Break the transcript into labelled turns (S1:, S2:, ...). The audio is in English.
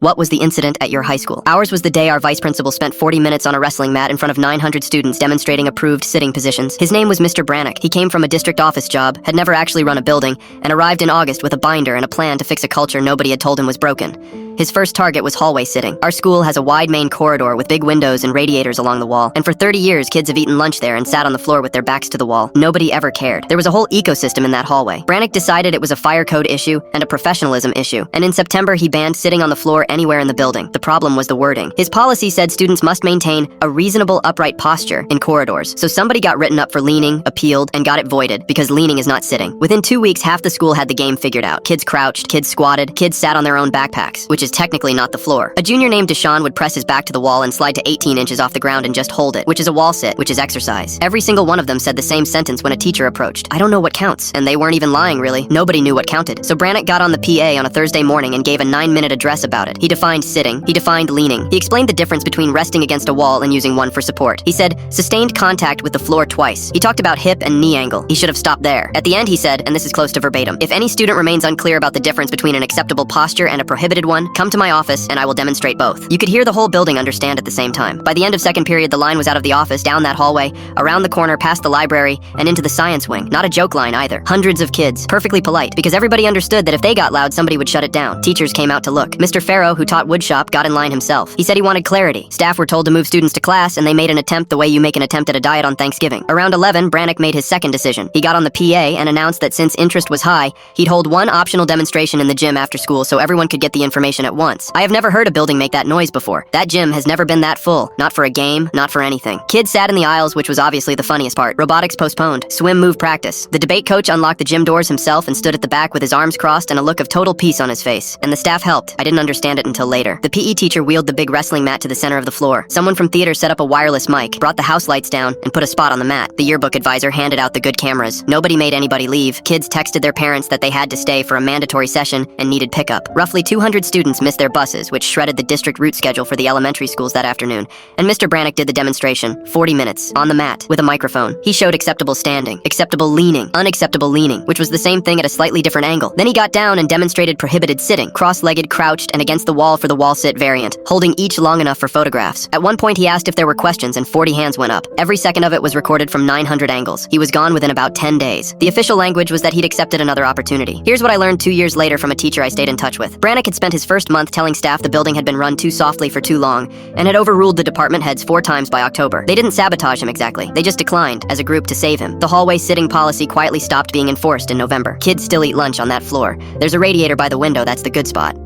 S1: What was the incident at your high school? Ours was the day our vice principal spent 40 minutes on a wrestling mat in front of 900 students demonstrating approved sitting positions. His name was Mr. Brannick. He came from a district office job, had never actually run a building, and arrived in August with a binder and a plan to fix a culture nobody had told him was broken. His first target was hallway sitting. Our school has a wide main corridor with big windows and radiators along the wall, and for 30 years kids have eaten lunch there and sat on the floor with their backs to the wall. Nobody ever cared. There was a whole ecosystem in that hallway. Brannick decided it was a fire code issue and a professionalism issue, and in September he banned sitting on the floor anywhere in the building. The problem was the wording. His policy said students must maintain a reasonable upright posture in corridors, so somebody got written up for leaning, appealed, and got it voided because leaning is not sitting. Within 2 weeks, half the school had the game figured out. Kids crouched, kids squatted, kids sat on their own backpacks, which is technically not the floor. A junior named Deshaun would press his back to the wall and slide to 18 inches off the ground and just hold it, which is a wall sit, which is exercise. Every single one of them said the same sentence when a teacher approached. I don't know what counts. And they weren't even lying, really. Nobody knew what counted. So Brannick got on the PA on a Thursday morning and gave a 9-minute address about it. He defined sitting. He defined leaning. He explained the difference between resting against a wall and using one for support. He said, sustained contact with the floor twice. He talked about hip and knee angle. He should have stopped there. At the end, he said, and this is close to verbatim, if any student remains unclear about the difference between an acceptable posture and a prohibited one, come to my office and I will demonstrate both. You could hear the whole building understand at the same time. By the end of second period, the line was out of the office, down that hallway, around the corner, past the library, and into the science wing. Not a joke line either. Hundreds of kids. Perfectly polite, because everybody understood that if they got loud, somebody would shut it down. Teachers came out to look. Mr. Farrow, who taught woodshop, got in line himself. He said he wanted clarity. Staff were told to move students to class, and they made an attempt the way you make an attempt at a diet on Thanksgiving. Around 11, Brannick made his second decision. He got on the PA and announced that since interest was high, he'd hold one optional demonstration in the gym after school so everyone could get the information at once. I have never heard a building make that noise before. That gym has never been that full. Not for a game, not for anything. Kids sat in the aisles, which was obviously the funniest part. Robotics postponed. Swim move practice. The debate coach unlocked the gym doors himself and stood at the back with his arms crossed and a look of total peace on his face. And the staff helped. I didn't understand it until later. The PE teacher wheeled the big wrestling mat to the center of the floor. Someone from theater set up a wireless mic, brought the house lights down, and put a spot on the mat. The yearbook advisor handed out the good cameras. Nobody made anybody leave. Kids texted their parents that they had to stay for a mandatory session and needed pickup. Roughly 200 students missed their buses, which shredded the district route schedule for the elementary schools that afternoon. And Mr. Brannick did the demonstration, 40 minutes, on the mat, with a microphone. He showed acceptable standing, acceptable leaning, unacceptable leaning, which was the same thing at a slightly different angle. Then he got down and demonstrated prohibited sitting, cross-legged, crouched, and against the wall for the wall sit variant, holding each long enough for photographs. At one point he asked if there were questions and 40 hands went up. Every second of it was recorded from 900 angles. He was gone within about 10 days. The official language was that he'd accepted another opportunity. Here's what I learned 2 years later from a teacher I stayed in touch with. Brannick had spent his first month telling staff the building had been run too softly for too long, and had overruled the department heads 4 times by October. They didn't sabotage him exactly. They just declined, as a group, to save him. The hallway sitting policy quietly stopped being enforced in November. Kids still eat lunch on that floor. There's a radiator by the window, that's the good spot.